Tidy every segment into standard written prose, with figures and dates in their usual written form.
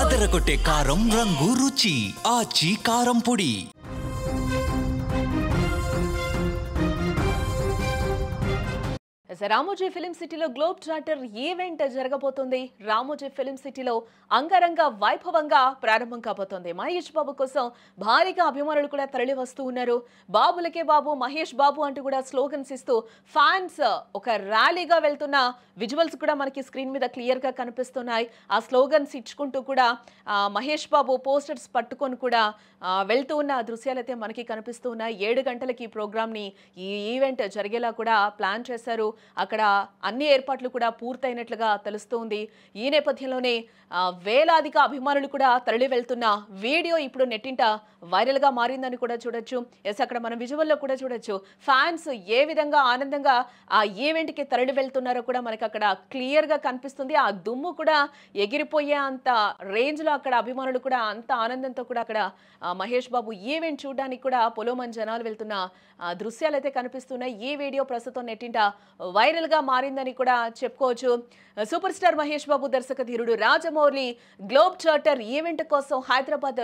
అదరగొట్టే కారం రంగు రుచి ఆచి కారం పొడి. రామోజీ ఫిలిం సిటీలో గ్లోబ్ చార్టర్ ఈవెంట్ జరగబోతుంది. రామోజీ ఫిలిం సిటీలో అంగరంగ వైభవంగా ప్రారంభం కాబోతోంది. మహేష్ బాబు కోసం భారీగా అభిమానులు కూడా తరలి వస్తూ ఉన్నారు. బాబులకే బాబు, మహేష్ బాబు అంటూ కూడా స్లోగన్స్ ఇస్తూ ఫ్యాన్స్ ఒక ర్యాలీగా వెళ్తున్న విజువల్స్ కూడా మనకి స్క్రీన్ మీద క్లియర్ గా కనిపిస్తున్నాయి. ఆ స్లోగన్స్ ఇచ్చుకుంటూ కూడా మహేష్ బాబు పోస్టర్స్ పట్టుకొని కూడా వెళ్తూ ఉన్న దృశ్యాలు అయితే మనకి కనిపిస్తూ ఉన్నాయి. 7 గంటలకి ఈ ప్రోగ్రామ్ ని, ఈ ఈవెంట్ జరిగేలా కూడా ప్లాన్ చేశారు. అక్కడ అన్ని ఏర్పాట్లు కూడా పూర్తయినట్లుగా తెలుస్తోంది. ఈ నేపథ్యంలోనే వేలాదిగా అభిమానులు కూడా తరలి వెళ్తున్న వీడియో ఇప్పుడు నెట్టింట వైరల్ గా మారిందని కూడా చూడొచ్చు. అక్కడ మనం విజువల్లో కూడా చూడొచ్చు. ఫ్యాన్స్ ఏ విధంగా ఆనందంగా ఆ ఈవెంట్ కి తరలి వెళ్తున్నారో కూడా మనకి అక్కడ క్లియర్ గా కనిపిస్తుంది. ఆ దుమ్ము కూడా ఎగిరిపోయే అంత రేంజ్ లో అక్కడ అభిమానులు కూడా అంత ఆనందంతో కూడా అక్కడ మహేష్ బాబు ఈవెంట్ చూడడానికి కూడా పొలోమన్ జనాలు వెళ్తున్న దృశ్యాలు అయితే కనిపిస్తున్నాయి. ఈ వీడియో ప్రస్తుతం నెట్టింట వైరల్ గా మారిందని కూడా చెప్పుకోవచ్చు. సూపర్ స్టార్ మహేష్ బాబు దర్శక ధీరుడు రాజమౌళి గ్లోబ్ చార్టర్ ఈవెంట్ కోసం హైదరాబాద్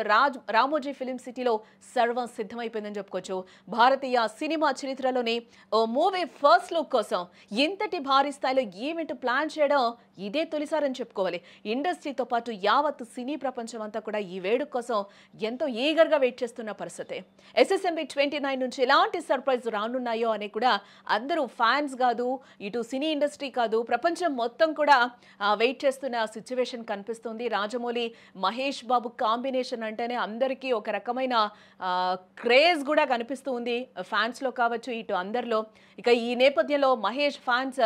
రామోజీ ఫిలిం సిటీలో సర్వం సిద్ధమైపోయిందని చెప్పుకోవచ్చు. భారతీయ సినిమా చరిత్రలోని ఓ మూవీ ఫస్ట్ లుక్ కోసం ఇంతటి భారీ స్థాయిలో ఈవెంట్ ప్లాన్ చేయడం ఇదే తొలిసారని చెప్పుకోవాలి. ఇండస్ట్రీతో పాటు యావత్ సినీ ప్రపంచం అంతా కూడా ఈ వేడుక కోసం ఎంతో ఈగర్ గా వెయిట్ చేస్తున్న పరిస్థితి. SSMB 29 నుంచి ఎలాంటి సర్ప్రైజ్ రానున్నాయో అని కూడా అందరూ ఫ్యాన్స్ కాదు, ఇటు సినీ ఇండస్ట్రీ కాదు, ప్రపంచం మొత్తం కూడా వెయిట్ చేస్తున్న సిచ్యువేషన్ కనిపిస్తుంది. రాజమౌళి మహేష్ బాబు కాంబినేషన్ అంటేనే అందరికీ ఒక రకమైన క్రేజ్ కూడా కనిపిస్తూ ఉంది, ఫ్యాన్స్ లో కావచ్చు, ఇటు అందరిలో. ఇక ఈ నేపథ్యంలో మహేష్ ఫ్యాన్స్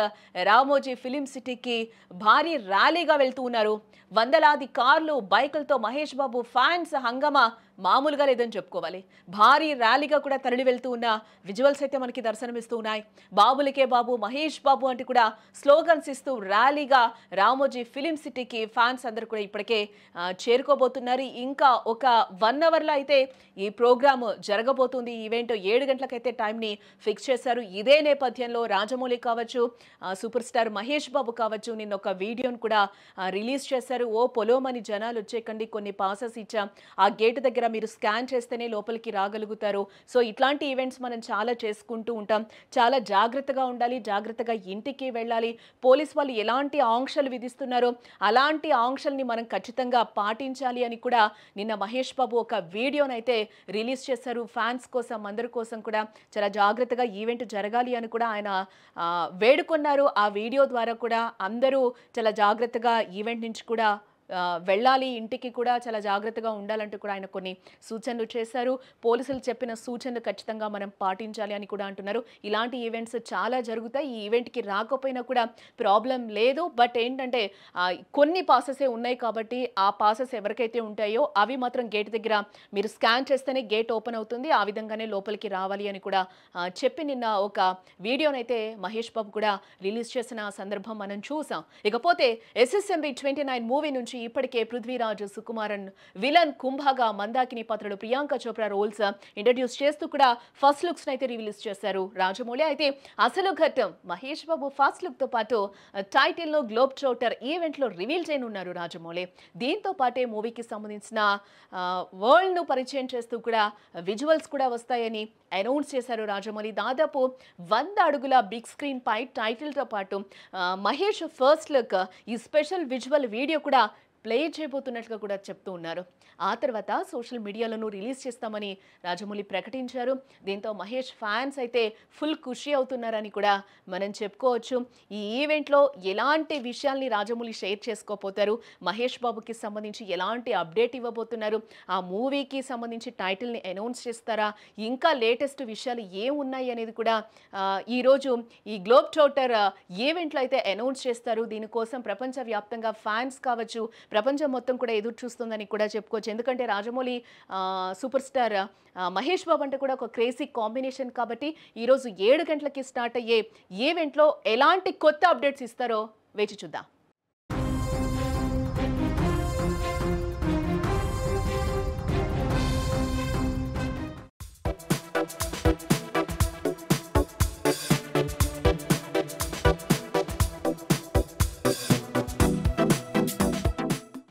రామోజీ ఫిలిం సిటీకి భారీ ర్యాలీగా వెళ్తూ ఉన్నారు. వందలాది కార్లు, బైకులతో మహేష్ బాబు ఫ్యాన్స్ హంగామా మామూలుగా లేదని చెప్పుకోవాలి. భారీ ర్యాలీగా కూడా తరలి వెళ్తూ ఉన్న విజువల్స్ అయితే మనకి దర్శనమిస్తూ ఉన్నాయి. బాబులకే బాబు, మహేష్ బాబు అంటూ కూడా స్లోగన్స్ ఇస్తూ ర్యాలీగా రామోజీ ఫిలిం సిటీకి ఫ్యాన్స్ అందరూ కూడా ఇప్పటికే చేరుకోబోతున్నారు. ఇంకా ఒక 1 అవర్లో అయితే ఈ ప్రోగ్రామ్ జరగబోతుంది. ఈవెంట్ 7 గంటలకైతే టైంని ఫిక్స్ చేశారు. ఇదే నేపథ్యంలో రాజమౌళి కావచ్చు, సూపర్ స్టార్ మహేష్ బాబు కావచ్చు, నిన్న ఒక వీడియోను కూడా రిలీజ్ చేశారు. ఓ పొలోమని జనాలు వచ్చేకండి, కొన్ని పాసెస్ ఇచ్చాం, ఆ గేట్ దగ్గర మీరు స్కాన్ చేస్తేనే లోపలికి రాగలుగుతారు. సో ఇట్లాంటి ఈవెంట్స్ మనం చాలా చేసుకుంటూ ఉంటాం. చాలా జాగ్రత్తగా ఉండాలి, జాగ్రత్తగా ఇంటికి వెళ్ళాలి. పోలీస్ వాళ్ళు ఎలాంటి ఆంక్షలు విధిస్తున్నారో అలాంటి ఆంక్షల్ని మనం ఖచ్చితంగా పాటించాలి అని కూడా నిన్న మహేష్ బాబు ఒక వీడియోనైతే రిలీజ్ చేశారు. ఫ్యాన్స్ కోసం, అందరి కోసం కూడా చాలా జాగ్రత్తగా ఈవెంట్ జరగాలి అని కూడా ఆయన వేడుకున్నారు. ఆ వీడియో ద్వారా కూడా అందరూ చాలా జాగ్రత్తగా ఈవెంట్ నుంచి కూడా వెళ్ళాలి, ఇంటికి కూడా చాలా జాగ్రత్తగా ఉండాలంటూ కూడా ఆయన కొన్ని సూచనలు చేశారు. పోలీసులు చెప్పిన సూచనలు ఖచ్చితంగా మనం పాటించాలి అని కూడా అంటున్నారు. ఇలాంటి ఈవెంట్స్ చాలా జరుగుతాయి. ఈ ఈవెంట్కి రాకపోయినా కూడా ప్రాబ్లం లేదు. బట్ ఏంటంటే కొన్ని పాసెసే ఉన్నాయి కాబట్టి ఆ పాసెస్ ఎవరికైతే ఉంటాయో అవి మాత్రం గేట్ దగ్గర మీరు స్కాన్ చేస్తేనే గేట్ ఓపెన్ అవుతుంది. ఆ విధంగానే లోపలికి రావాలి అని కూడా చెప్పి నిన్న ఒక వీడియోనైతే మహేష్ బాబు కూడా రిలీజ్ చేసిన సందర్భం మనం చూసాం. ఇకపోతే SSMB 29 మూవీ నుంచి ఇప్పటికే పృథ్వీరాజ్, సుకుమారన్ విలన్ కుంభగా, మందాకిని పాత్రలు ప్రియాంక చోప్రా రోల్స్ ఇంట్రడ్యూస్ చేస్తూ కూడా ఫస్ట్ లుక్స్ అయితే రిలీజ్ చేశారు రాజమౌళి. అయితే అసలు ఘట్టం మహేష్ బాబు ఫస్ట్ లుక్ తో పాటు టైటిల్ ను గ్లోబ్ చార్టర్ ఈవెంట్ లో రివీల్ చేయనున్నారు రాజమౌళి. దీంతో పాటే మూవీకి సంబంధించిన వరల్డ్ ను పరిచయం చేస్తూ కూడా విజువల్స్ కూడా వస్తాయని అనౌన్స్ చేశారు రాజమౌళి. దాదాపు 100 అడుగుల బిగ్ స్క్రీన్ పై టైటిల్ తో పాటు మహేష్ ఫస్ట్ లుక్, ఈ స్పెషల్ విజువల్ వీడియో కూడా ప్లే చేయబోతున్నట్లుగా కూడా చెప్తూ ఉన్నారు. ఆ తర్వాత సోషల్ మీడియాలోనూ రిలీజ్ చేస్తామని రాజమౌళి ప్రకటించారు. దీంతో మహేష్ ఫ్యాన్స్ అయితే ఫుల్ ఖుషి అవుతున్నారని కూడా మనం చెప్పుకోవచ్చు. ఈ ఈవెంట్లో ఎలాంటి విషయాల్ని రాజమౌళి షేర్ చేసుకోపోతారు, మహేష్ బాబుకి సంబంధించి ఎలాంటి అప్డేట్ ఇవ్వబోతున్నారు, ఆ మూవీకి సంబంధించి టైటిల్ని అనౌన్స్ చేస్తారా, ఇంకా లేటెస్ట్ విషయాలు ఏమున్నాయి అనేది కూడా ఈరోజు ఈ గ్లోబ్ చార్టర్ ఈవెంట్లో అయితే అనౌన్స్ చేస్తారు. దీనికోసం ప్రపంచవ్యాప్తంగా ఫ్యాన్స్ కావచ్చు, ప్రపంచం మొత్తం కూడా ఎదురు చూస్తుందని కూడా చెప్పుకోవచ్చు. ఎందుకంటే రాజమౌళి సూపర్ స్టార్ మహేష్ బాబు అంటే కూడా ఒక క్రేజీ కాంబినేషన్ కాబట్టి ఈరోజు 7 గంటలకి స్టార్ట్ అయ్యే ఈవెంట్లో ఎలాంటి కొత్త అప్డేట్స్ ఇస్తారో వేచి చూద్దాం.